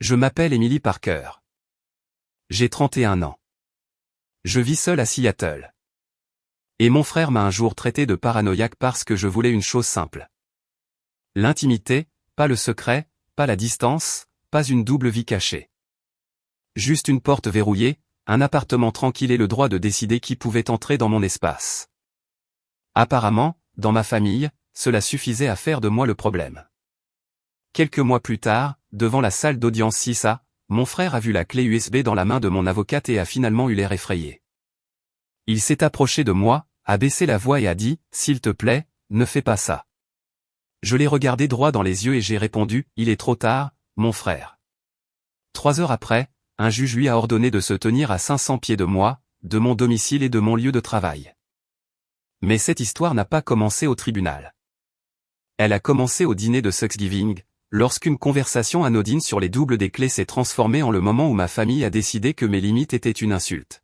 Je m'appelle Emily Parker. J'ai 31 ans. Je vis seul à Seattle. Et mon frère m'a un jour traité de paranoïaque parce que je voulais une chose simple. L'intimité, pas le secret, pas la distance, pas une double vie cachée. Juste une porte verrouillée, un appartement tranquille et le droit de décider qui pouvait entrer dans mon espace. Apparemment, dans ma famille, cela suffisait à faire de moi le problème. Quelques mois plus tard, devant la salle d'audience 6A, mon frère a vu la clé USB dans la main de mon avocate et a finalement eu l'air effrayé. Il s'est approché de moi, a baissé la voix et a dit « S'il te plaît, ne fais pas ça ». Je l'ai regardé droit dans les yeux et j'ai répondu « Il est trop tard, mon frère ». 3 heures après, un juge lui a ordonné de se tenir à 500 pieds de moi, de mon domicile et de mon lieu de travail. Mais cette histoire n'a pas commencé au tribunal. Elle a commencé au dîner de Thanksgiving, lorsqu'une conversation anodine sur les doubles des clés s'est transformée en le moment où ma famille a décidé que mes limites étaient une insulte.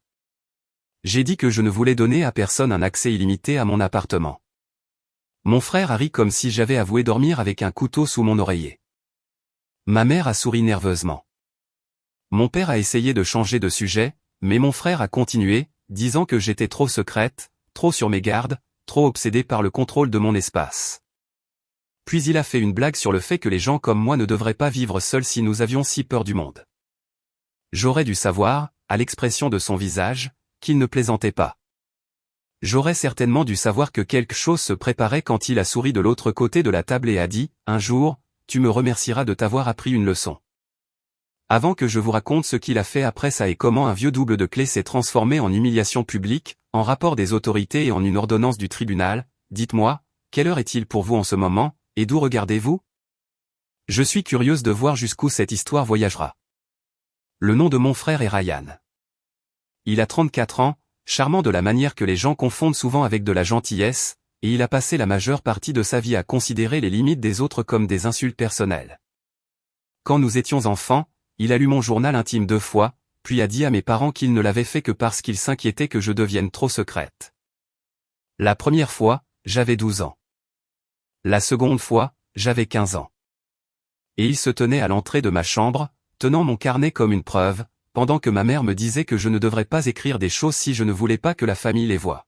J'ai dit que je ne voulais donner à personne un accès illimité à mon appartement. Mon frère a ri comme si j'avais avoué dormir avec un couteau sous mon oreiller. Ma mère a souri nerveusement. Mon père a essayé de changer de sujet, mais mon frère a continué, disant que j'étais trop secrète, trop sur mes gardes, trop obsédée par le contrôle de mon espace. Puis il a fait une blague sur le fait que les gens comme moi ne devraient pas vivre seuls si nous avions si peur du monde. J'aurais dû savoir, à l'expression de son visage, qu'il ne plaisantait pas. J'aurais certainement dû savoir que quelque chose se préparait quand il a souri de l'autre côté de la table et a dit « Un jour, tu me remercieras de t'avoir appris une leçon ». Avant que je vous raconte ce qu'il a fait après ça et comment un vieux double de clé s'est transformé en humiliation publique, en rapport des autorités et en une ordonnance du tribunal, dites-moi, quelle heure est-il pour vous en ce moment, et d'où regardez-vous? Je suis curieuse de voir jusqu'où cette histoire voyagera. Le nom de mon frère est Ryan. Il a 34 ans, charmant de la manière que les gens confondent souvent avec de la gentillesse, et il a passé la majeure partie de sa vie à considérer les limites des autres comme des insultes personnelles. Quand nous étions enfants, il a lu mon journal intime 2 fois, puis a dit à mes parents qu'il ne l'avait fait que parce qu'il s'inquiétait que je devienne trop secrète. La première fois, j'avais 12 ans. La seconde fois, j'avais 15 ans. Et il se tenait à l'entrée de ma chambre, tenant mon carnet comme une preuve, pendant que ma mère me disait que je ne devrais pas écrire des choses si je ne voulais pas que la famille les voie.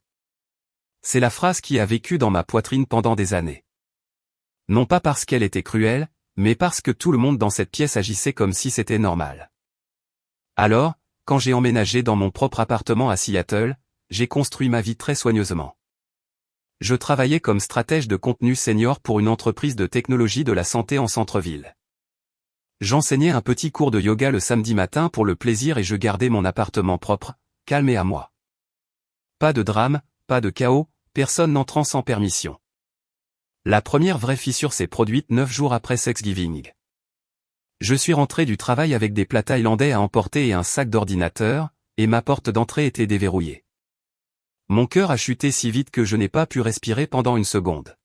C'est la phrase qui a vécu dans ma poitrine pendant des années. Non pas parce qu'elle était cruelle, mais parce que tout le monde dans cette pièce agissait comme si c'était normal. Alors, quand j'ai emménagé dans mon propre appartement à Seattle, j'ai construit ma vie très soigneusement. Je travaillais comme stratège de contenu senior pour une entreprise de technologie de la santé en centre-ville. J'enseignais un petit cours de yoga le samedi matin pour le plaisir et je gardais mon appartement propre, calme et à moi. Pas de drame, pas de chaos, personne n'entrant sans permission. La première vraie fissure s'est produite 9 jours après Thanksgiving. Je suis rentré du travail avec des plats thaïlandais à emporter et un sac d'ordinateur, et ma porte d'entrée était déverrouillée. Mon cœur a chuté si vite que je n'ai pas pu respirer pendant une seconde.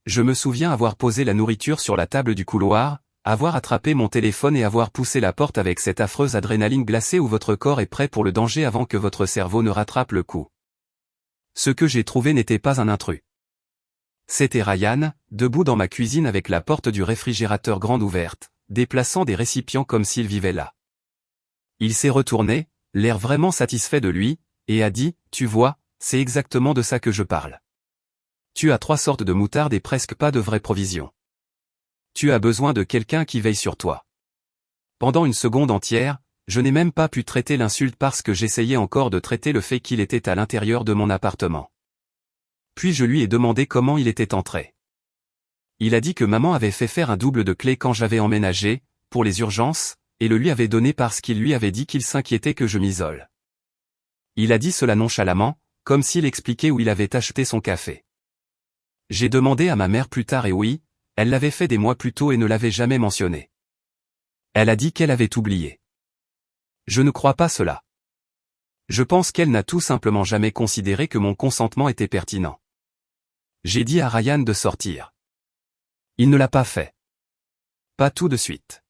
Je me souviens avoir posé la nourriture sur la table du couloir, avoir attrapé mon téléphone et avoir poussé la porte avec cette affreuse adrénaline glacée où votre corps est prêt pour le danger avant que votre cerveau ne rattrape le coup. Ce que j'ai trouvé n'était pas un intrus. C'était Ryan, debout dans ma cuisine avec la porte du réfrigérateur grande ouverte, déplaçant des récipients comme s'il vivait là. Il s'est retourné, l'air vraiment satisfait de lui, et a dit « Tu vois, c'est exactement de ça que je parle. Tu as 3 sortes de moutarde et presque pas de vraie provision. Tu as besoin de quelqu'un qui veille sur toi. » Pendant une seconde entière, je n'ai même pas pu traiter l'insulte parce que j'essayais encore de traiter le fait qu'il était à l'intérieur de mon appartement. Puis je lui ai demandé comment il était entré. Il a dit que maman avait fait faire un double de clé quand j'avais emménagé, pour les urgences, et le lui avait donné parce qu'il lui avait dit qu'il s'inquiétait que je m'isole. Il a dit cela nonchalamment, comme s'il expliquait où il avait acheté son café. J'ai demandé à ma mère plus tard et oui, elle l'avait fait des mois plus tôt et ne l'avait jamais mentionné. Elle a dit qu'elle avait oublié. Je ne crois pas cela. Je pense qu'elle n'a tout simplement jamais considéré que mon consentement était pertinent. J'ai dit à Ryan de sortir. Il ne l'a pas fait. Pas tout de suite.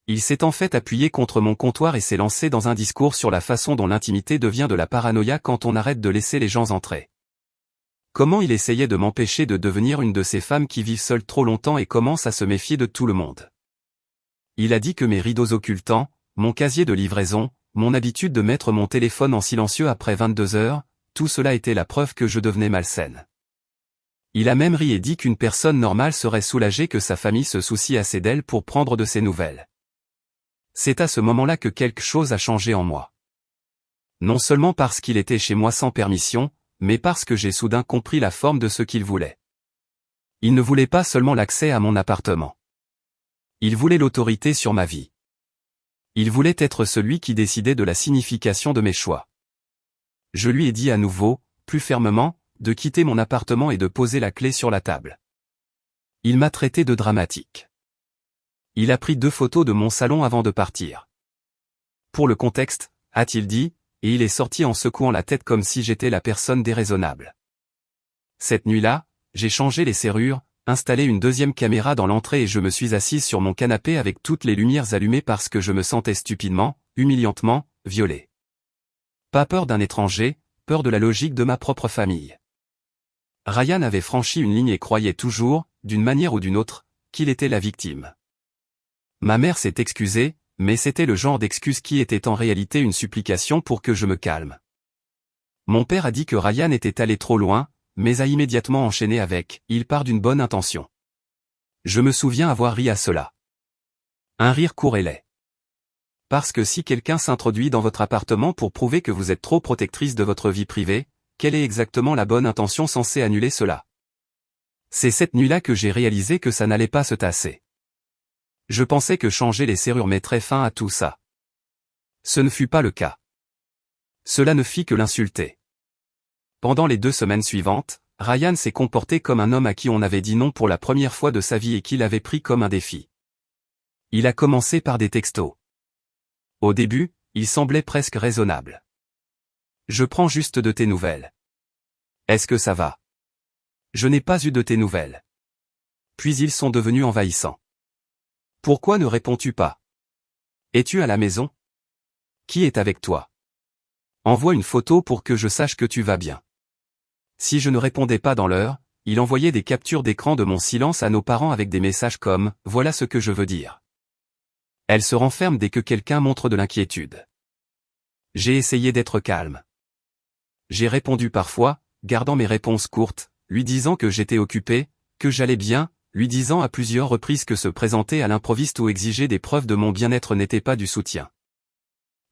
Il s'est en fait appuyé contre mon comptoir et s'est lancé dans un discours sur la façon dont l'intimité devient de la paranoïa quand on arrête de laisser les gens entrer. Comment il essayait de m'empêcher de devenir une de ces femmes qui vivent seules trop longtemps et commencent à se méfier de tout le monde. Il a dit que mes rideaux occultants, mon casier de livraison, mon habitude de mettre mon téléphone en silencieux après 22 heures, tout cela était la preuve que je devenais malsaine. Il a même ri et dit qu'une personne normale serait soulagée que sa famille se soucie assez d'elle pour prendre de ses nouvelles. C'est à ce moment-là que quelque chose a changé en moi. Non seulement parce qu'il était chez moi sans permission, mais parce que j'ai soudain compris la forme de ce qu'il voulait. Il ne voulait pas seulement l'accès à mon appartement. Il voulait l'autorité sur ma vie. Il voulait être celui qui décidait de la signification de mes choix. Je lui ai dit à nouveau, plus fermement, de quitter mon appartement et de poser la clé sur la table. Il m'a traité de dramatique. Il a pris 2 photos de mon salon avant de partir. Pour le contexte, a-t-il dit, et il est sorti en secouant la tête comme si j'étais la personne déraisonnable. Cette nuit-là, j'ai changé les serrures, installé une 2e caméra dans l'entrée et je me suis assise sur mon canapé avec toutes les lumières allumées parce que je me sentais stupidement, humiliantement, violé. Pas peur d'un étranger, peur de la logique de ma propre famille. Ryan avait franchi une ligne et croyait toujours, d'une manière ou d'une autre, qu'il était la victime. Ma mère s'est excusée, mais c'était le genre d'excuse qui était en réalité une supplication pour que je me calme. Mon père a dit que Ryan était allé trop loin, mais a immédiatement enchaîné avec « il part d'une bonne intention ». Je me souviens avoir ri à cela. Un rire court et laid. Parce que si quelqu'un s'introduit dans votre appartement pour prouver que vous êtes trop protectrice de votre vie privée, quelle est exactement la bonne intention censée annuler cela? C'est cette nuit-là que j'ai réalisé que ça n'allait pas se tasser. Je pensais que changer les serrures mettrait fin à tout ça. Ce ne fut pas le cas. Cela ne fit que l'insulter. Pendant les 2 semaines suivantes, Ryan s'est comporté comme un homme à qui on avait dit non pour la première fois de sa vie et qu'il avait pris comme un défi. Il a commencé par des textos. Au début, il semblait presque raisonnable. Je prends juste de tes nouvelles. Est-ce que ça va? Je n'ai pas eu de tes nouvelles. Puis ils sont devenus envahissants. Pourquoi ne réponds-tu pas? Es-tu à la maison? Qui est avec toi? Envoie une photo pour que je sache que tu vas bien. Si je ne répondais pas dans l'heure, il envoyait des captures d'écran de mon silence à nos parents avec des messages comme « Voilà ce que je veux dire ». Elle se renferme dès que quelqu'un montre de l'inquiétude. J'ai essayé d'être calme. J'ai répondu parfois, gardant mes réponses courtes, lui disant que j'étais occupé, que j'allais bien, lui disant à plusieurs reprises que se présenter à l'improviste ou exiger des preuves de mon bien-être n'était pas du soutien.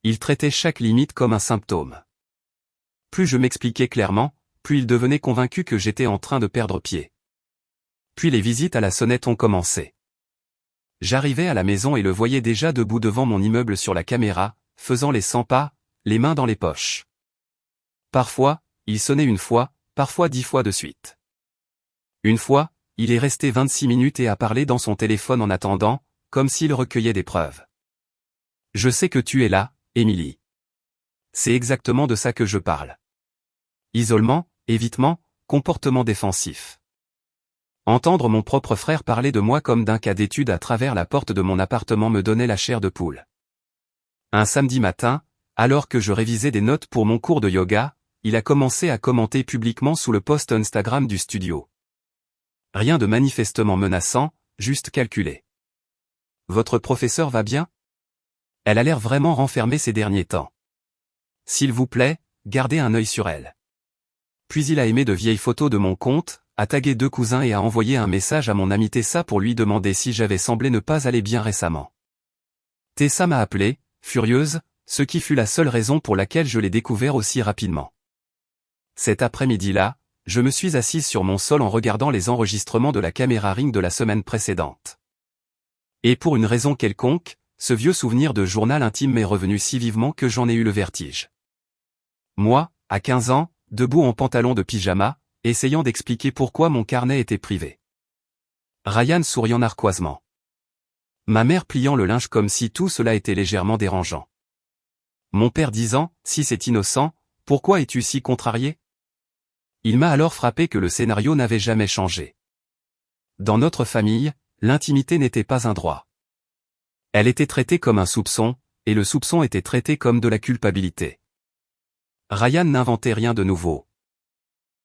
Il traitait chaque limite comme un symptôme. Plus je m'expliquais clairement, plus il devenait convaincu que j'étais en train de perdre pied. Puis les visites à la sonnette ont commencé. J'arrivais à la maison et le voyais déjà debout devant mon immeuble sur la caméra, faisant les 100 pas, les mains dans les poches. Parfois, il sonnait une fois, parfois 10 fois de suite. Une fois, il est resté 26 minutes et a parlé dans son téléphone en attendant, comme s'il recueillait des preuves. Je sais que tu es là, Émilie. C'est exactement de ça que je parle. Isolement, évitement, comportement défensif. Entendre mon propre frère parler de moi comme d'un cas d'étude à travers la porte de mon appartement me donnait la chair de poule. Un samedi matin, alors que je révisais des notes pour mon cours de yoga, il a commencé à commenter publiquement sous le post Instagram du studio. Rien de manifestement menaçant, juste calculé. Votre professeur va bien? Elle a l'air vraiment renfermée ces derniers temps. S'il vous plaît, gardez un œil sur elle. Puis il a aimé de vieilles photos de mon compte, a tagué 2 cousins et a envoyé un message à mon ami Tessa pour lui demander si j'avais semblé ne pas aller bien récemment. Tessa m'a appelé, furieuse, ce qui fut la seule raison pour laquelle je l'ai découvert aussi rapidement. Cet après-midi-là, je me suis assise sur mon sol en regardant les enregistrements de la caméra Ring de la semaine précédente. Et pour une raison quelconque, ce vieux souvenir de journal intime m'est revenu si vivement que j'en ai eu le vertige. Moi, à 15 ans, debout en pantalon de pyjama, essayant d'expliquer pourquoi mon carnet était privé. Ryan souriant narquoisement. Ma mère pliant le linge comme si tout cela était légèrement dérangeant. Mon père disant, si c'est innocent, pourquoi es-tu si contrarié? Il m'a alors frappé que le scénario n'avait jamais changé. Dans notre famille, l'intimité n'était pas un droit. Elle était traitée comme un soupçon, et le soupçon était traité comme de la culpabilité. Ryan n'inventait rien de nouveau.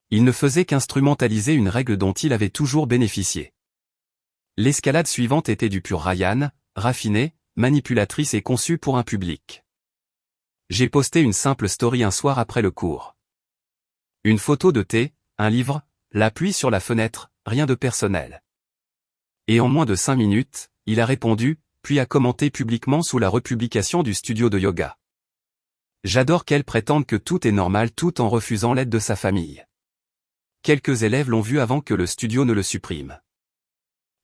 Il ne faisait qu'instrumentaliser une règle dont il avait toujours bénéficié. L'escalade suivante était du pur Ryan, raffinée, manipulatrice et conçue pour un public. J'ai posté une simple story un soir après le cours. Une photo de thé, un livre, la pluie sur la fenêtre, rien de personnel. Et en moins de 5 minutes, il a répondu, puis a commenté publiquement sous la republication du studio de yoga. J'adore qu'elle prétende que tout est normal tout en refusant l'aide de sa famille. Quelques élèves l'ont vu avant que le studio ne le supprime.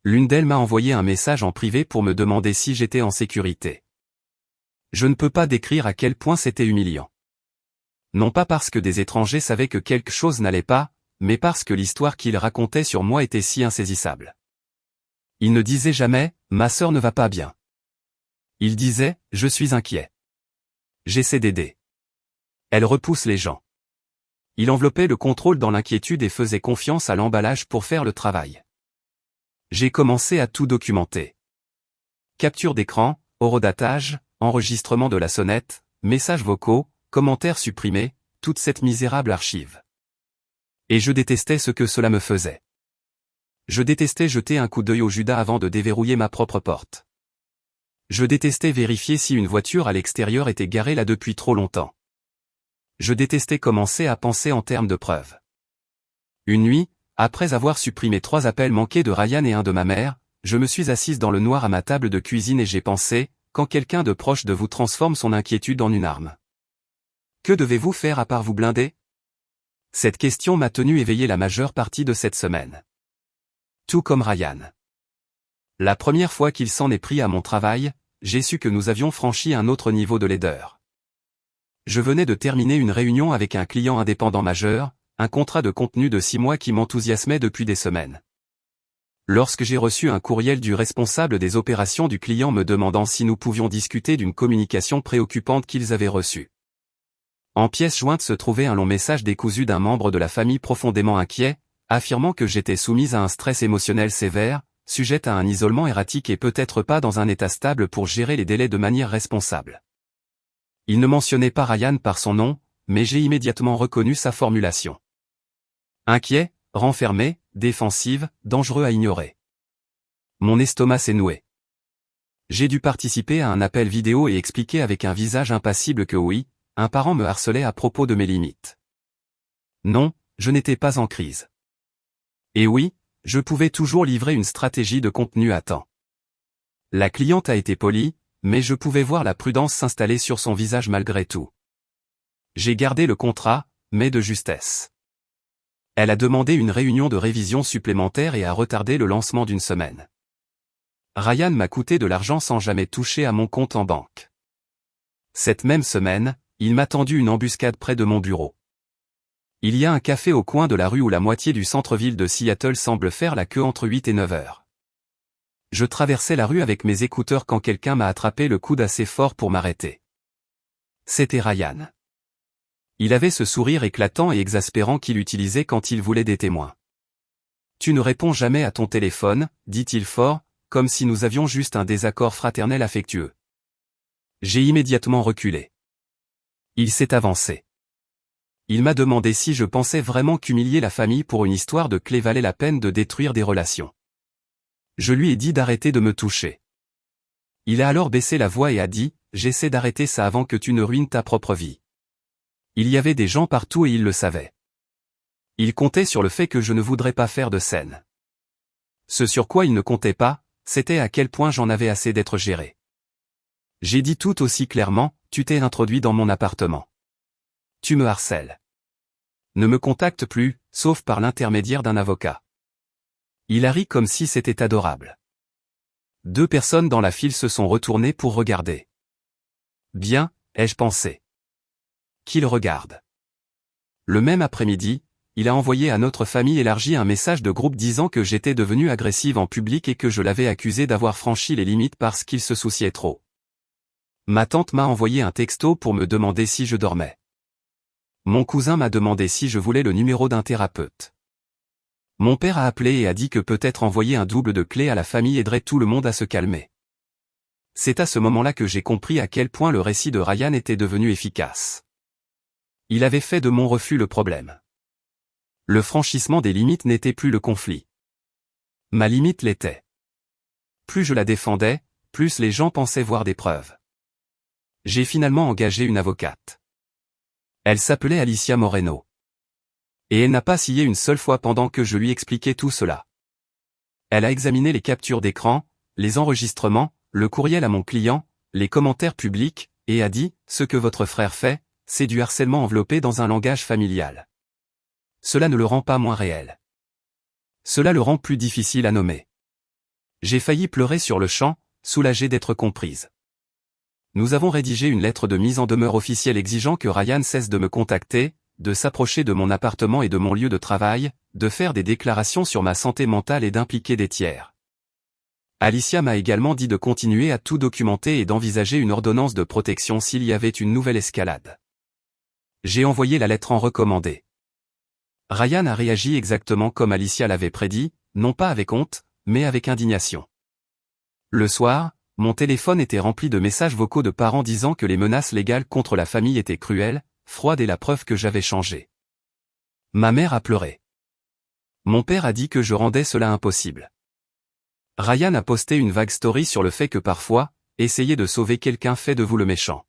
L'une d'elles m'a envoyé un message en privé pour me demander si j'étais en sécurité. Je ne peux pas décrire à quel point c'était humiliant. Non pas parce que des étrangers savaient que quelque chose n'allait pas, mais parce que l'histoire qu'ils racontaient sur moi était si insaisissable. Ils ne disaient jamais « ma sœur ne va pas bien ». Ils disaient « je suis inquiet. J'essaie d'aider ». Elle repousse les gens. Il enveloppait le contrôle dans l'inquiétude et faisait confiance à l'emballage pour faire le travail. J'ai commencé à tout documenter. Capture d'écran, horodatage, enregistrement de la sonnette, messages vocaux, commentaires supprimés, toute cette misérable archive. Et je détestais ce que cela me faisait. Je détestais jeter un coup d'œil au Judas avant de déverrouiller ma propre porte. Je détestais vérifier si une voiture à l'extérieur était garée là depuis trop longtemps. Je détestais commencer à penser en termes de preuves. Une nuit, après avoir supprimé 3 appels manqués de Ryan et un de ma mère, je me suis assise dans le noir à ma table de cuisine et j'ai pensé, quand quelqu'un de proche de vous transforme son inquiétude en une arme. Que devez-vous faire à part vous blinder? Cette question m'a tenu éveillé la majeure partie de cette semaine. Tout comme Ryan. La première fois qu'il s'en est pris à mon travail, j'ai su que nous avions franchi un autre niveau de laideur. Je venais de terminer une réunion avec un client indépendant majeur, un contrat de contenu de 6 mois qui m'enthousiasmait depuis des semaines. Lorsque j'ai reçu un courriel du responsable des opérations du client me demandant si nous pouvions discuter d'une communication préoccupante qu'ils avaient reçue. En pièce jointe se trouvait un long message décousu d'un membre de la famille profondément inquiet, affirmant que j'étais soumise à un stress émotionnel sévère, sujette à un isolement erratique et peut-être pas dans un état stable pour gérer les délais de manière responsable. Il ne mentionnait pas Ryan par son nom, mais j'ai immédiatement reconnu sa formulation. Inquiet, renfermé, défensive, dangereux à ignorer. Mon estomac s'est noué. J'ai dû participer à un appel vidéo et expliquer avec un visage impassible que oui, un parent me harcelait à propos de mes limites. Non, je n'étais pas en crise. Et oui, je pouvais toujours livrer une stratégie de contenu à temps. La cliente a été polie, mais je pouvais voir la prudence s'installer sur son visage malgré tout. J'ai gardé le contrat, mais de justesse. Elle a demandé une réunion de révision supplémentaire et a retardé le lancement d'une semaine. Ryan m'a coûté de l'argent sans jamais toucher à mon compte en banque. Cette même semaine, il m'a tendu une embuscade près de mon bureau. Il y a un café au coin de la rue où la moitié du centre-ville de Seattle semble faire la queue entre 8 et 9 heures. Je traversais la rue avec mes écouteurs quand quelqu'un m'a attrapé le coude assez fort pour m'arrêter. C'était Ryan. Il avait ce sourire éclatant et exaspérant qu'il utilisait quand il voulait des témoins. « Tu ne réponds jamais à ton téléphone », dit-il fort, comme si nous avions juste un désaccord fraternel affectueux. J'ai immédiatement reculé. Il s'est avancé. Il m'a demandé si je pensais vraiment qu'humilier la famille pour une histoire de clé valait la peine de détruire des relations. Je lui ai dit d'arrêter de me toucher. Il a alors baissé la voix et a dit « J'essaie d'arrêter ça avant que tu ne ruines ta propre vie ». Il y avait des gens partout et il le savait. Il comptait sur le fait que je ne voudrais pas faire de scène. Ce sur quoi il ne comptait pas, c'était à quel point j'en avais assez d'être géré. J'ai dit tout aussi clairement, tu t'es introduit dans mon appartement. Tu me harcèles. Ne me contacte plus, sauf par l'intermédiaire d'un avocat. Il a ri comme si c'était adorable. 2 personnes dans la file se sont retournées pour regarder. Bien, ai-je pensé. Qu'il regarde. Le même après-midi, il a envoyé à notre famille élargie un message de groupe disant que j'étais devenue agressive en public et que je l'avais accusé d'avoir franchi les limites parce qu'il se souciait trop. Ma tante m'a envoyé un texto pour me demander si je dormais. Mon cousin m'a demandé si je voulais le numéro d'un thérapeute. Mon père a appelé et a dit que peut-être envoyer un double de clé à la famille aiderait tout le monde à se calmer. C'est à ce moment-là que j'ai compris à quel point le récit de Ryan était devenu efficace. Il avait fait de mon refus le problème. Le franchissement des limites n'était plus le conflit. Ma limite l'était. Plus je la défendais, plus les gens pensaient voir des preuves. J'ai finalement engagé une avocate. Elle s'appelait Alicia Moreno. Et elle n'a pas scié une seule fois pendant que je lui expliquais tout cela. Elle a examiné les captures d'écran, les enregistrements, le courriel à mon client, les commentaires publics, et a dit, ce que votre frère fait, c'est du harcèlement enveloppé dans un langage familial. Cela ne le rend pas moins réel. Cela le rend plus difficile à nommer. J'ai failli pleurer sur le champ, soulagé d'être comprise. Nous avons rédigé une lettre de mise en demeure officielle exigeant que Ryan cesse de me contacter, de s'approcher de mon appartement et de mon lieu de travail, de faire des déclarations sur ma santé mentale et d'impliquer des tiers. Alicia m'a également dit de continuer à tout documenter et d'envisager une ordonnance de protection s'il y avait une nouvelle escalade. J'ai envoyé la lettre en recommandé. Ryan a réagi exactement comme Alicia l'avait prédit, non pas avec honte, mais avec indignation. Le soir, mon téléphone était rempli de messages vocaux de parents disant que les menaces légales contre la famille étaient cruelles, froides et la preuve que j'avais changé. Ma mère a pleuré. Mon père a dit que je rendais cela impossible. Ryan a posté une vague story sur le fait que parfois, essayer de sauver quelqu'un fait de vous le méchant.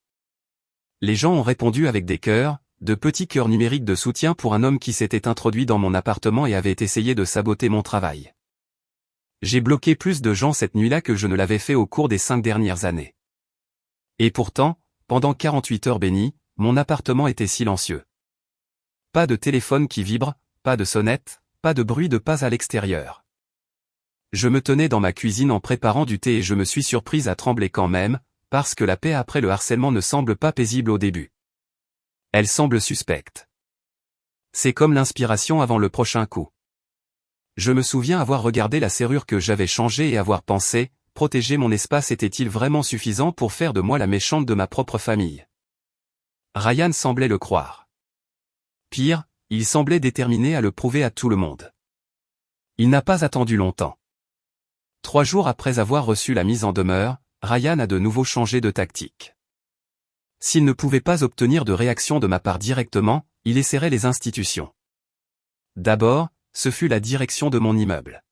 Les gens ont répondu avec des cœurs, de petits cœurs numériques de soutien pour un homme qui s'était introduit dans mon appartement et avait essayé de saboter mon travail. J'ai bloqué plus de gens cette nuit-là que je ne l'avais fait au cours des 5 dernières années. Et pourtant, pendant 48 heures bénies, mon appartement était silencieux. Pas de téléphone qui vibre, pas de sonnette, pas de bruit de pas à l'extérieur. Je me tenais dans ma cuisine en préparant du thé et je me suis surprise à trembler quand même, parce que la paix après le harcèlement ne semble pas paisible au début. Elle semble suspecte. C'est comme l'inspiration avant le prochain coup. Je me souviens avoir regardé la serrure que j'avais changée et avoir pensé, protéger mon espace était-il vraiment suffisant pour faire de moi la méchante de ma propre famille? Ryan semblait le croire. Pire, il semblait déterminé à le prouver à tout le monde. Il n'a pas attendu longtemps. 3 jours après avoir reçu la mise en demeure, Ryan a de nouveau changé de tactique. S'il ne pouvait pas obtenir de réaction de ma part directement, il essaierait les institutions. D'abord, ce fut la direction de mon immeuble.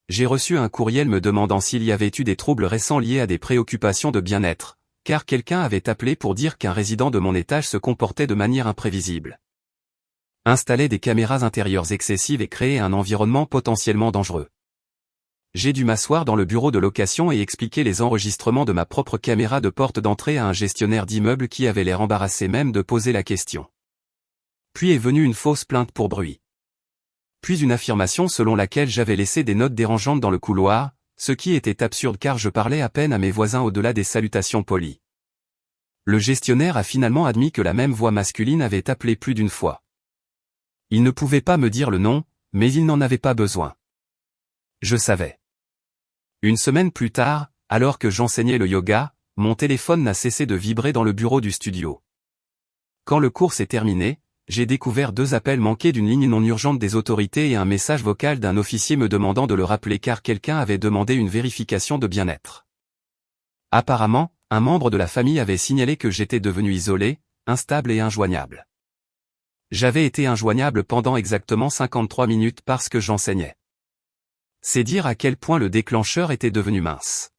J'ai reçu un courriel me demandant s'il y avait eu des troubles récents liés à des préoccupations de bien-être, car quelqu'un avait appelé pour dire qu'un résident de mon étage se comportait de manière imprévisible. Installer des caméras intérieures excessives et créer un environnement potentiellement dangereux. J'ai dû m'asseoir dans le bureau de location et expliquer les enregistrements de ma propre caméra de porte d'entrée à un gestionnaire d'immeuble qui avait l'air embarrassé même de poser la question. Puis est venue une fausse plainte pour bruit. Puis une affirmation selon laquelle j'avais laissé des notes dérangeantes dans le couloir, ce qui était absurde car je parlais à peine à mes voisins au-delà des salutations polies. Le gestionnaire a finalement admis que la même voix masculine avait appelé plus d'une fois. Il ne pouvait pas me dire le nom, mais il n'en avait pas besoin. Je savais. Une semaine plus tard, alors que j'enseignais le yoga, mon téléphone n'a cessé de vibrer dans le bureau du studio. Quand le cours s'est terminé, j'ai découvert 2 appels manqués d'une ligne non urgente des autorités et un message vocal d'un officier me demandant de le rappeler car quelqu'un avait demandé une vérification de bien-être. Apparemment, un membre de la famille avait signalé que j'étais devenu isolé, instable et injoignable. J'avais été injoignable pendant exactement 53 minutes parce que j'enseignais. C'est dire à quel point le déclencheur était devenu mince.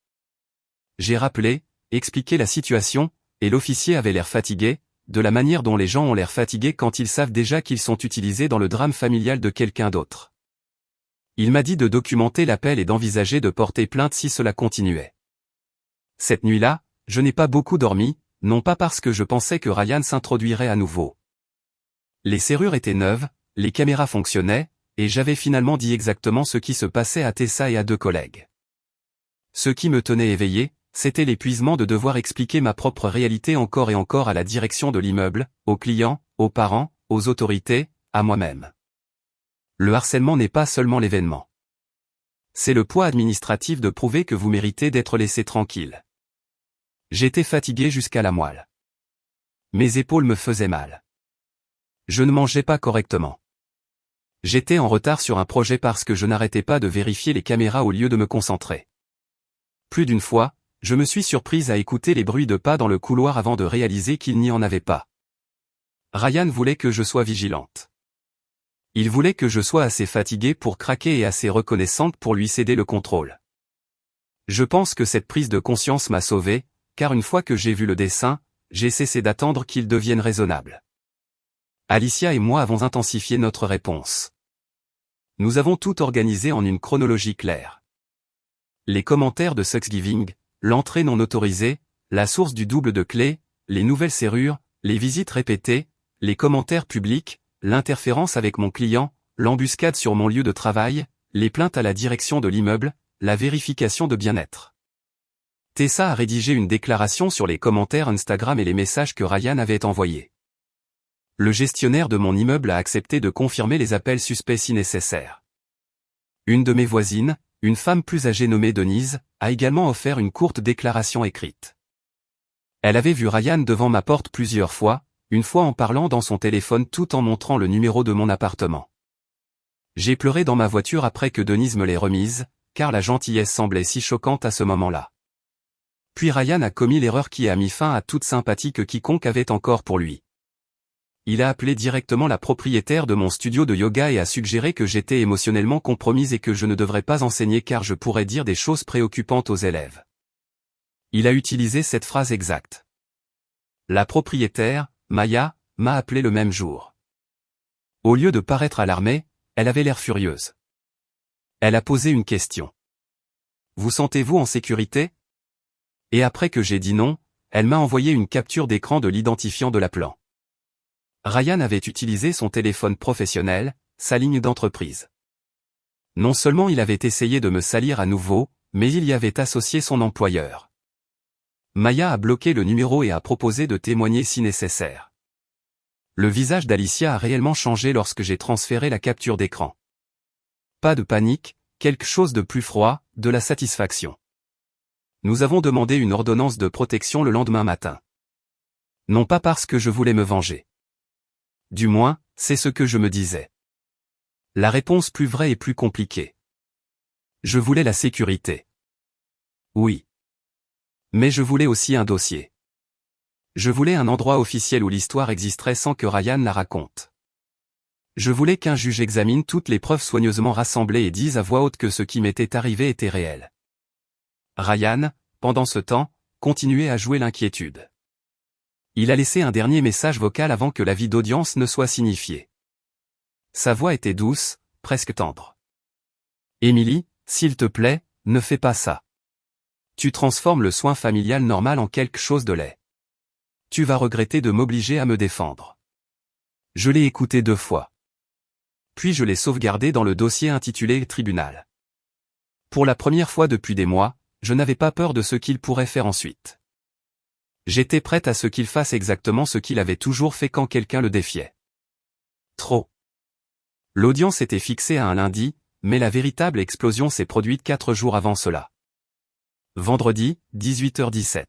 J'ai rappelé, expliqué la situation, et l'officier avait l'air fatigué, de la manière dont les gens ont l'air fatigués quand ils savent déjà qu'ils sont utilisés dans le drame familial de quelqu'un d'autre. Il m'a dit de documenter l'appel et d'envisager de porter plainte si cela continuait. Cette nuit-là, je n'ai pas beaucoup dormi, non pas parce que je pensais que Ryan s'introduirait à nouveau. Les serrures étaient neuves, les caméras fonctionnaient, et j'avais finalement dit exactement ce qui se passait à Tessa et à 2 collègues. Ce qui me tenait éveillé, c'était l'épuisement de devoir expliquer ma propre réalité encore et encore à la direction de l'immeuble, aux clients, aux parents, aux autorités, à moi-même. Le harcèlement n'est pas seulement l'événement. C'est le poids administratif de prouver que vous méritez d'être laissé tranquille. J'étais fatigué jusqu'à la moelle. Mes épaules me faisaient mal. Je ne mangeais pas correctement. J'étais en retard sur un projet parce que je n'arrêtais pas de vérifier les caméras au lieu de me concentrer. Plus d'une fois, je me suis surprise à écouter les bruits de pas dans le couloir avant de réaliser qu'il n'y en avait pas. Ryan voulait que je sois vigilante. Il voulait que je sois assez fatiguée pour craquer et assez reconnaissante pour lui céder le contrôle. Je pense que cette prise de conscience m'a sauvé, car une fois que j'ai vu le dessin, j'ai cessé d'attendre qu'il devienne raisonnable. Alicia et moi avons intensifié notre réponse. Nous avons tout organisé en une chronologie claire. Les commentaires de Thanksgiving, l'entrée non autorisée, la source du double de clé, les nouvelles serrures, les visites répétées, les commentaires publics, l'interférence avec mon client, l'embuscade sur mon lieu de travail, les plaintes à la direction de l'immeuble, la vérification de bien-être. Tessa a rédigé une déclaration sur les commentaires Instagram et les messages que Ryan avait envoyés. Le gestionnaire de mon immeuble a accepté de confirmer les appels suspects si nécessaire. Une de mes voisines, une femme plus âgée nommée Denise, a également offert une courte déclaration écrite. Elle avait vu Ryan devant ma porte plusieurs fois, une fois en parlant dans son téléphone tout en montrant le numéro de mon appartement. J'ai pleuré dans ma voiture après que Denise me l'ait remise, car la gentillesse semblait si choquante à ce moment-là. Puis Ryan a commis l'erreur qui a mis fin à toute sympathie que quiconque avait encore pour lui. Il a appelé directement la propriétaire de mon studio de yoga et a suggéré que j'étais émotionnellement compromise et que je ne devrais pas enseigner car je pourrais dire des choses préoccupantes aux élèves. Il a utilisé cette phrase exacte. La propriétaire, Maya, m'a appelé le même jour. Au lieu de paraître alarmée, elle avait l'air furieuse. Elle a posé une question. Vous sentez-vous en sécurité? Et après que j'ai dit non, elle m'a envoyé une capture d'écran de l'identifiant de l'appelant. Ryan avait utilisé son téléphone professionnel, sa ligne d'entreprise. Non seulement il avait essayé de me salir à nouveau, mais il y avait associé son employeur. Maya a bloqué le numéro et a proposé de témoigner si nécessaire. Le visage d'Alicia a réellement changé lorsque j'ai transféré la capture d'écran. Pas de panique, quelque chose de plus froid, de la satisfaction. Nous avons demandé une ordonnance de protection le lendemain matin. Non pas parce que je voulais me venger. Du moins, c'est ce que je me disais. La réponse plus vraie et plus compliquée. Je voulais la sécurité. Oui. Mais je voulais aussi un dossier. Je voulais un endroit officiel où l'histoire existerait sans que Ryan la raconte. Je voulais qu'un juge examine toutes les preuves soigneusement rassemblées et dise à voix haute que ce qui m'était arrivé était réel. Ryan, pendant ce temps, continuait à jouer l'inquiétude. Il a laissé un dernier message vocal avant que l'avis d'audience ne soit signifié. Sa voix était douce, presque tendre. Émilie, s'il te plaît, ne fais pas ça. Tu transformes le soin familial normal en quelque chose de laid. Tu vas regretter de m'obliger à me défendre. Je l'ai écouté 2 fois. Puis je l'ai sauvegardé dans le dossier intitulé Tribunal. Pour la première fois depuis des mois, je n'avais pas peur de ce qu'il pourrait faire ensuite. J'étais prête à ce qu'il fasse exactement ce qu'il avait toujours fait quand quelqu'un le défiait. Trop. L'audience était fixée à un lundi, mais la véritable explosion s'est produite 4 jours avant cela. Vendredi, 18h17.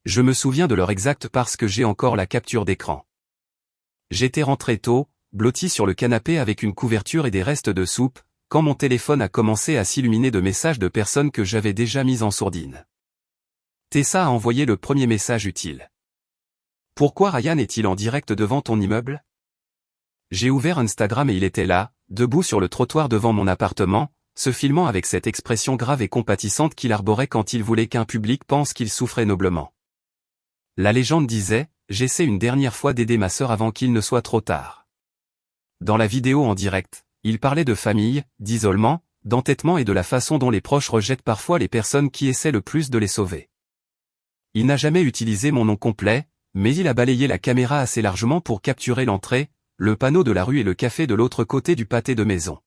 Je me souviens de l'heure exacte parce que j'ai encore la capture d'écran. J'étais rentré tôt, blotti sur le canapé avec une couverture et des restes de soupe, quand mon téléphone a commencé à s'illuminer de messages de personnes que j'avais déjà mises en sourdine. Tessa a envoyé le premier message utile. Pourquoi Ryan est-il en direct devant ton immeuble? J'ai ouvert Instagram et il était là, debout sur le trottoir devant mon appartement, se filmant avec cette expression grave et compatissante qu'il arborait quand il voulait qu'un public pense qu'il souffrait noblement. La légende disait, j'essaie une dernière fois d'aider ma sœur avant qu'il ne soit trop tard. Dans la vidéo en direct, il parlait de famille, d'isolement, d'entêtement et de la façon dont les proches rejettent parfois les personnes qui essaient le plus de les sauver. Il n'a jamais utilisé mon nom complet, mais il a balayé la caméra assez largement pour capturer l'entrée, le panneau de la rue et le café de l'autre côté du pâté de maison.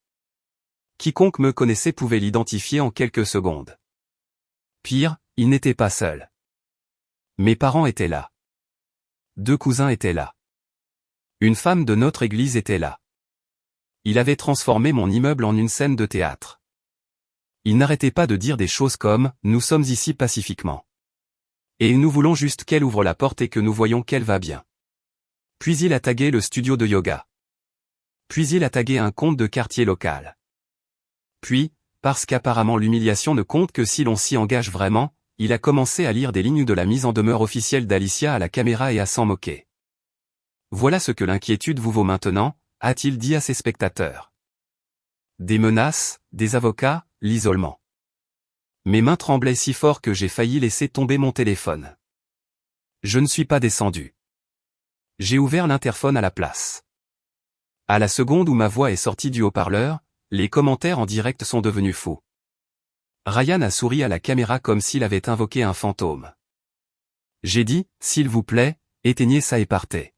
Quiconque me connaissait pouvait l'identifier en quelques secondes. Pire, il n'était pas seul. Mes parents étaient là. 2 cousins étaient là. Une femme de notre église était là. Il avait transformé mon immeuble en une scène de théâtre. Il n'arrêtait pas de dire des choses comme « Nous sommes ici pacifiquement. Et nous voulons juste qu'elle ouvre la porte et que nous voyons qu'elle va bien. » Puis il a tagué le studio de yoga. Puis il a tagué un compte de quartier local. Puis, parce qu'apparemment l'humiliation ne compte que si l'on s'y engage vraiment, il a commencé à lire des lignes de la mise en demeure officielle d'Alicia à la caméra et à s'en moquer. Voilà ce que l'inquiétude vous vaut maintenant, a-t-il dit à ses spectateurs. Des menaces, des avocats, l'isolement. Mes mains tremblaient si fort que j'ai failli laisser tomber mon téléphone. Je ne suis pas descendu. J'ai ouvert l'interphone à la place. À la seconde où ma voix est sortie du haut-parleur, les commentaires en direct sont devenus fous. Ryan a souri à la caméra comme s'il avait invoqué un fantôme. J'ai dit, s'il vous plaît, éteignez ça et partez.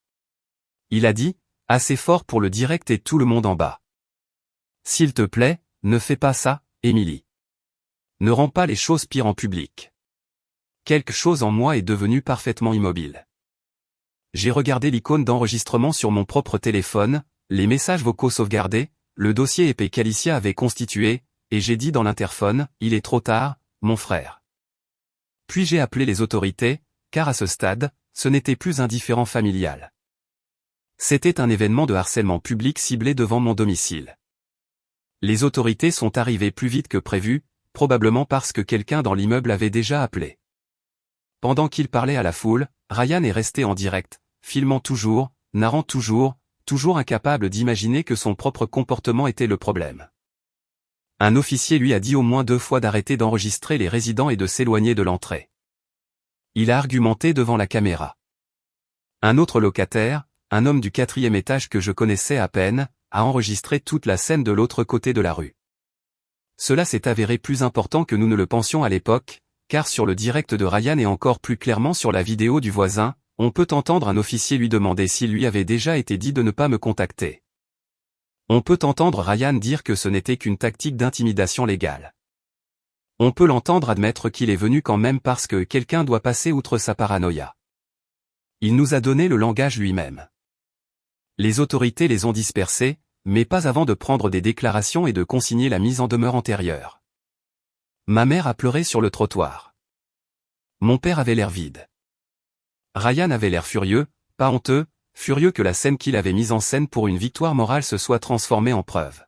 Il a dit, assez fort pour le direct et tout le monde en bas. S'il te plaît, ne fais pas ça, Emily. Ne rends pas les choses pires en public. Quelque chose en moi est devenu parfaitement immobile. J'ai regardé l'icône d'enregistrement sur mon propre téléphone, les messages vocaux sauvegardés, le dossier épais qu'Alicia avait constitué, et j'ai dit dans l'interphone, il est trop tard, mon frère. Puis j'ai appelé les autorités, car à ce stade, ce n'était plus un différend familial. C'était un événement de harcèlement public ciblé devant mon domicile. Les autorités sont arrivées plus vite que prévu, probablement parce que quelqu'un dans l'immeuble avait déjà appelé. Pendant qu'il parlait à la foule, Ryan est resté en direct, filmant toujours, narrant toujours incapable d'imaginer que son propre comportement était le problème. Un officier lui a dit au moins 2 fois d'arrêter d'enregistrer les résidents et de s'éloigner de l'entrée. Il a argumenté devant la caméra. Un autre locataire, un homme du 4e étage que je connaissais à peine, a enregistré toute la scène de l'autre côté de la rue. Cela s'est avéré plus important que nous ne le pensions à l'époque, car sur le direct de Ryan et encore plus clairement sur la vidéo du voisin, on peut entendre un officier lui demander s'il lui avait déjà été dit de ne pas me contacter. On peut entendre Ryan dire que ce n'était qu'une tactique d'intimidation légale. On peut l'entendre admettre qu'il est venu quand même parce que quelqu'un doit passer outre sa paranoïa. Il nous a donné le langage lui-même. Les autorités les ont dispersés, mais pas avant de prendre des déclarations et de consigner la mise en demeure antérieure. Ma mère a pleuré sur le trottoir. Mon père avait l'air vide. Ryan avait l'air furieux, pas honteux, furieux que la scène qu'il avait mise en scène pour une victoire morale se soit transformée en preuve.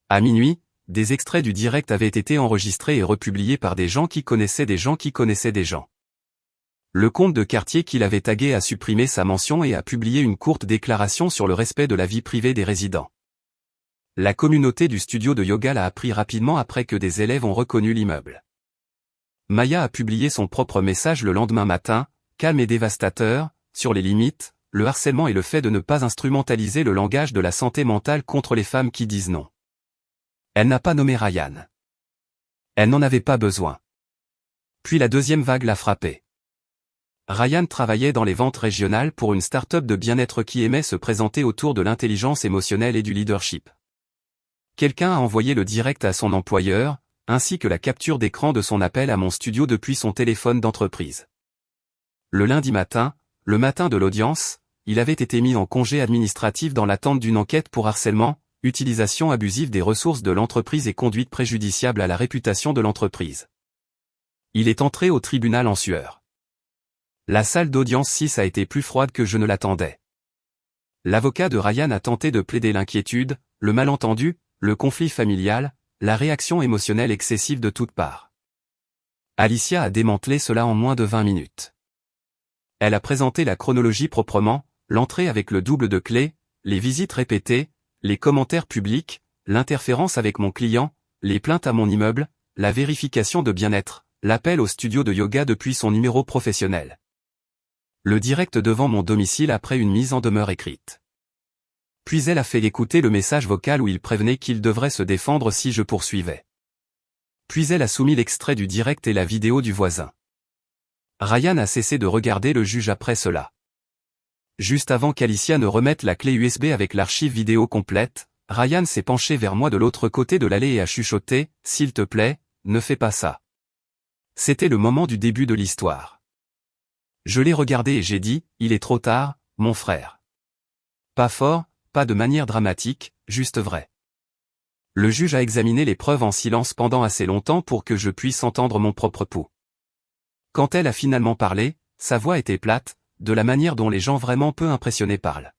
À minuit, des extraits du direct avaient été enregistrés et republiés par des gens qui connaissaient des gens qui connaissaient des gens. Le comte de quartier qui l'avait tagué a supprimé sa mention et a publié une courte déclaration sur le respect de la vie privée des résidents. La communauté du studio de yoga l'a appris rapidement après que des élèves ont reconnu l'immeuble. Maya a publié son propre message le lendemain matin, calme et dévastateur, sur les limites, le harcèlement et le fait de ne pas instrumentaliser le langage de la santé mentale contre les femmes qui disent non. Elle n'a pas nommé Ryan. Elle n'en avait pas besoin. Puis la deuxième vague l'a frappé. Ryan travaillait dans les ventes régionales pour une start-up de bien-être qui aimait se présenter autour de l'intelligence émotionnelle et du leadership. Quelqu'un a envoyé le direct à son employeur, ainsi que la capture d'écran de son appel à mon studio depuis son téléphone d'entreprise. Le lundi matin, le matin de l'audience, il avait été mis en congé administratif dans l'attente d'une enquête pour harcèlement, utilisation abusive des ressources de l'entreprise et conduite préjudiciable à la réputation de l'entreprise. Il est entré au tribunal en sueur. La salle d'audience 6 a été plus froide que je ne l'attendais. L'avocat de Ryan a tenté de plaider l'inquiétude, le malentendu, le conflit familial, la réaction émotionnelle excessive de toutes parts. Alicia a démantelé cela en moins de 20 minutes. Elle a présenté la chronologie proprement, l'entrée avec le double de clés, les visites répétées, les commentaires publics, l'interférence avec mon client, les plaintes à mon immeuble, la vérification de bien-être, l'appel au studio de yoga depuis son numéro professionnel. Le direct devant mon domicile après une mise en demeure écrite. Puis elle a fait écouter le message vocal où il prévenait qu'il devrait se défendre si je poursuivais. Puis elle a soumis l'extrait du direct et la vidéo du voisin. Ryan a cessé de regarder le juge après cela. Juste avant qu'Alicia ne remette la clé USB avec l'archive vidéo complète, Ryan s'est penché vers moi de l'autre côté de l'allée et a chuchoté, « S'il te plaît, ne fais pas ça. » C'était le moment du début de l'histoire. Je l'ai regardé et j'ai dit, « Il est trop tard, mon frère. » Pas fort, pas de manière dramatique, juste vrai. Le juge a examiné les preuves en silence pendant assez longtemps pour que je puisse entendre mon propre pouls. Quand elle a finalement parlé, sa voix était plate, de la manière dont les gens vraiment peu impressionnés parlent.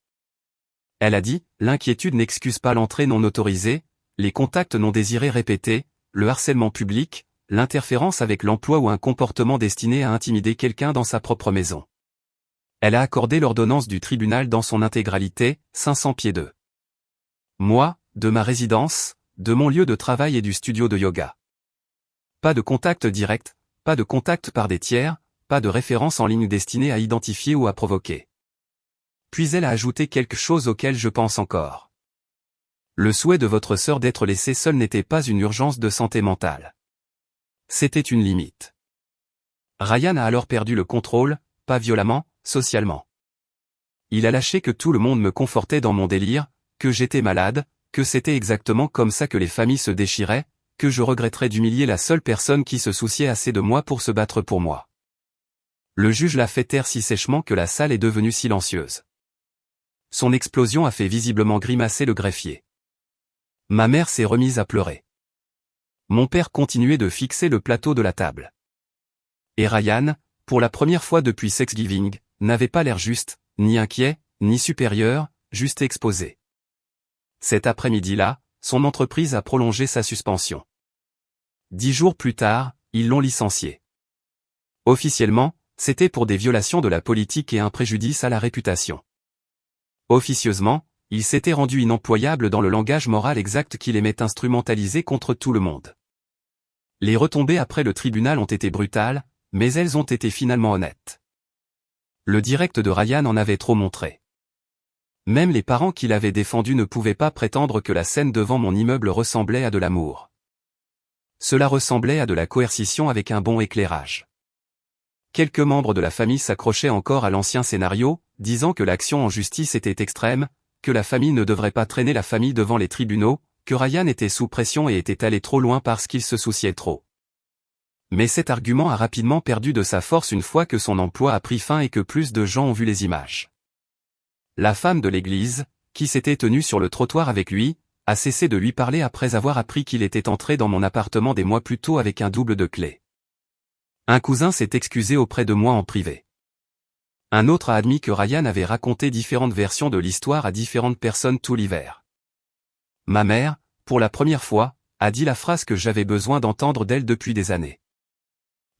Elle a dit, l'inquiétude n'excuse pas l'entrée non autorisée, les contacts non désirés répétés, le harcèlement public, l'interférence avec l'emploi ou un comportement destiné à intimider quelqu'un dans sa propre maison. Elle a accordé l'ordonnance du tribunal dans son intégralité, 500 pieds d'eux. Moi, de ma résidence, de mon lieu de travail et du studio de yoga. Pas de contact direct, pas de contact par des tiers, pas de référence en ligne destinée à identifier ou à provoquer. Puis elle a ajouté quelque chose auquel je pense encore. Le souhait de votre sœur d'être laissée seule n'était pas une urgence de santé mentale. C'était une limite. Ryan a alors perdu le contrôle, pas violemment, socialement. Il a lâché que tout le monde me confortait dans mon délire, que j'étais malade, que c'était exactement comme ça que les familles se déchiraient, que je regretterais d'humilier la seule personne qui se souciait assez de moi pour se battre pour moi. Le juge l'a fait taire si sèchement que la salle est devenue silencieuse. Son explosion a fait visiblement grimacer le greffier. Ma mère s'est remise à pleurer. Mon père continuait de fixer le plateau de la table. Et Ryan, pour la première fois depuis Thanksgiving, n'avait pas l'air juste, ni inquiet, ni supérieur, juste exposé. Cet après-midi-là, son entreprise a prolongé sa suspension. 10 jours plus tard, ils l'ont licencié. Officiellement, c'était pour des violations de la politique et un préjudice à la réputation. Officieusement, il s'était rendu inemployable dans le langage moral exact qu'il aimait instrumentaliser contre tout le monde. Les retombées après le tribunal ont été brutales, mais elles ont été finalement honnêtes. Le direct de Ryan en avait trop montré. Même les parents qui l'avaient défendu ne pouvaient pas prétendre que la scène devant mon immeuble ressemblait à de l'amour. Cela ressemblait à de la coercition avec un bon éclairage. Quelques membres de la famille s'accrochaient encore à l'ancien scénario, disant que l'action en justice était extrême, que la famille ne devrait pas traîner la famille devant les tribunaux, que Ryan était sous pression et était allé trop loin parce qu'il se souciait trop. Mais cet argument a rapidement perdu de sa force une fois que son emploi a pris fin et que plus de gens ont vu les images. La femme de l'église, qui s'était tenue sur le trottoir avec lui, a cessé de lui parler après avoir appris qu'il était entré dans mon appartement des mois plus tôt avec un double de clés. Un cousin s'est excusé auprès de moi en privé. Un autre a admis que Ryan avait raconté différentes versions de l'histoire à différentes personnes tout l'hiver. Ma mère, pour la première fois, a dit la phrase que j'avais besoin d'entendre d'elle depuis des années.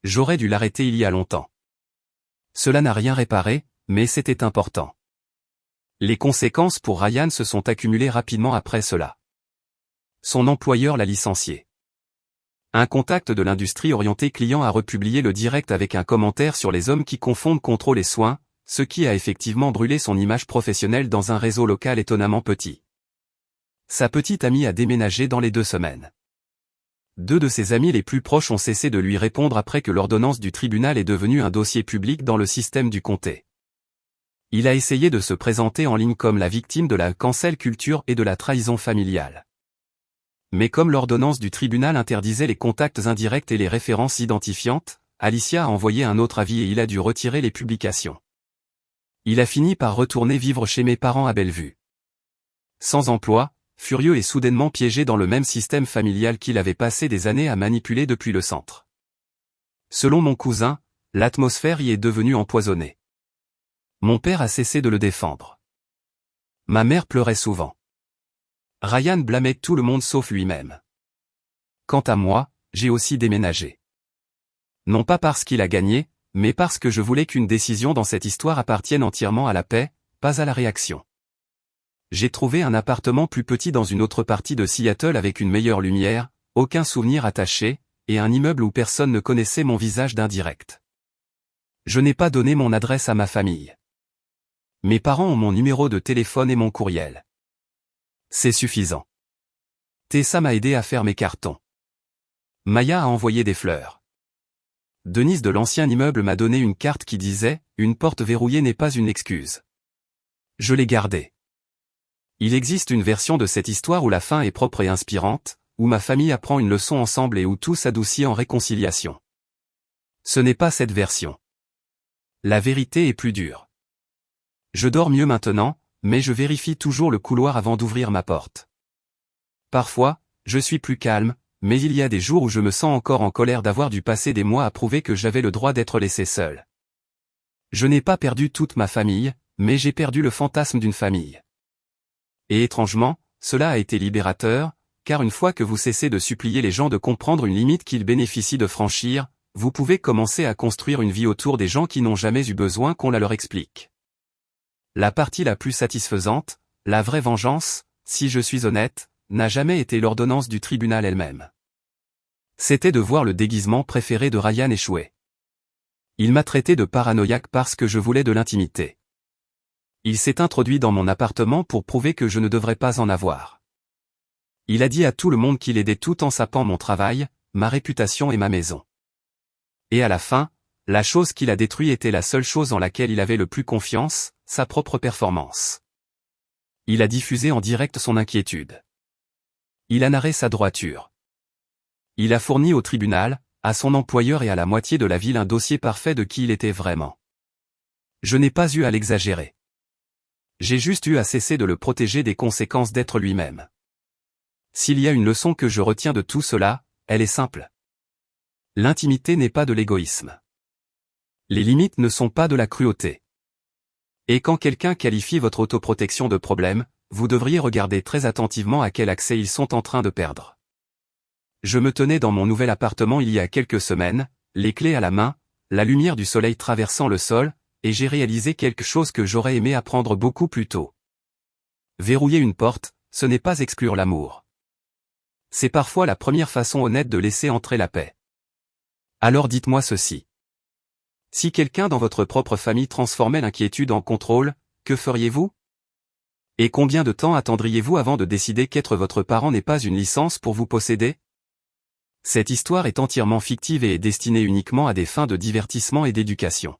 J'aurais dû l'arrêter il y a longtemps. Cela n'a rien réparé, mais c'était important. Les conséquences pour Ryan se sont accumulées rapidement après cela. Son employeur l'a licencié. Un contact de l'industrie orientée client a republié le direct avec un commentaire sur les hommes qui confondent contrôle et soins, ce qui a effectivement brûlé son image professionnelle dans un réseau local étonnamment petit. Sa petite amie a déménagé dans les 2 semaines. 2 de ses amis les plus proches ont cessé de lui répondre après que l'ordonnance du tribunal est devenue un dossier public dans le système du comté. Il a essayé de se présenter en ligne comme la victime de la cancel culture et de la trahison familiale. Mais comme l'ordonnance du tribunal interdisait les contacts indirects et les références identifiantes, Alicia a envoyé un autre avis et il a dû retirer les publications. Il a fini par retourner vivre chez mes parents à Bellevue. Sans emploi, furieux et soudainement piégé dans le même système familial qu'il avait passé des années à manipuler depuis le centre. Selon mon cousin, l'atmosphère y est devenue empoisonnée. Mon père a cessé de le défendre. Ma mère pleurait souvent. Ryan blâmait tout le monde sauf lui-même. Quant à moi, j'ai aussi déménagé. Non pas parce qu'il a gagné, mais parce que je voulais qu'une décision dans cette histoire appartienne entièrement à la paix, pas à la réaction. J'ai trouvé un appartement plus petit dans une autre partie de Seattle avec une meilleure lumière, aucun souvenir attaché, et un immeuble où personne ne connaissait mon visage d'indirect. Je n'ai pas donné mon adresse à ma famille. Mes parents ont mon numéro de téléphone et mon courriel. C'est suffisant. Tessa m'a aidé à faire mes cartons. Maya a envoyé des fleurs. Denise de l'ancien immeuble m'a donné une carte qui disait « Une porte verrouillée n'est pas une excuse ». Je l'ai gardée. Il existe une version de cette histoire où la fin est propre et inspirante, où ma famille apprend une leçon ensemble et où tout s'adoucit en réconciliation. Ce n'est pas cette version. La vérité est plus dure. Je dors mieux maintenant, mais je vérifie toujours le couloir avant d'ouvrir ma porte. Parfois, je suis plus calme, mais il y a des jours où je me sens encore en colère d'avoir dû passer des mois à prouver que j'avais le droit d'être laissé seul. Je n'ai pas perdu toute ma famille, mais j'ai perdu le fantasme d'une famille. Et étrangement, cela a été libérateur, car une fois que vous cessez de supplier les gens de comprendre une limite qu'ils bénéficient de franchir, vous pouvez commencer à construire une vie autour des gens qui n'ont jamais eu besoin qu'on la leur explique. La partie la plus satisfaisante, la vraie vengeance, si je suis honnête, n'a jamais été l'ordonnance du tribunal elle-même. C'était de voir le déguisement préféré de Ryan échouer. Il m'a traité de paranoïaque parce que je voulais de l'intimité. Il s'est introduit dans mon appartement pour prouver que je ne devrais pas en avoir. Il a dit à tout le monde qu'il aidait tout en sapant mon travail, ma réputation et ma maison. Et à la fin, la chose qu'il a détruite était la seule chose en laquelle il avait le plus confiance, sa propre performance. Il a diffusé en direct son inquiétude. Il a narré sa droiture. Il a fourni au tribunal, à son employeur et à la moitié de la ville un dossier parfait de qui il était vraiment. Je n'ai pas eu à l'exagérer. J'ai juste eu à cesser de le protéger des conséquences d'être lui-même. S'il y a une leçon que je retiens de tout cela, elle est simple. L'intimité n'est pas de l'égoïsme. Les limites ne sont pas de la cruauté. Et quand quelqu'un qualifie votre autoprotection de problème, vous devriez regarder très attentivement à quel accès ils sont en train de perdre. Je me tenais dans mon nouvel appartement il y a quelques semaines, les clés à la main, la lumière du soleil traversant le sol, et j'ai réalisé quelque chose que j'aurais aimé apprendre beaucoup plus tôt. Verrouiller une porte, ce n'est pas exclure l'amour. C'est parfois la première façon honnête de laisser entrer la paix. Alors dites-moi ceci. Si quelqu'un dans votre propre famille transformait l'inquiétude en contrôle, que feriez-vous? Et combien de temps attendriez-vous avant de décider qu'être votre parent n'est pas une licence pour vous posséder? Cette histoire est entièrement fictive et est destinée uniquement à des fins de divertissement et d'éducation.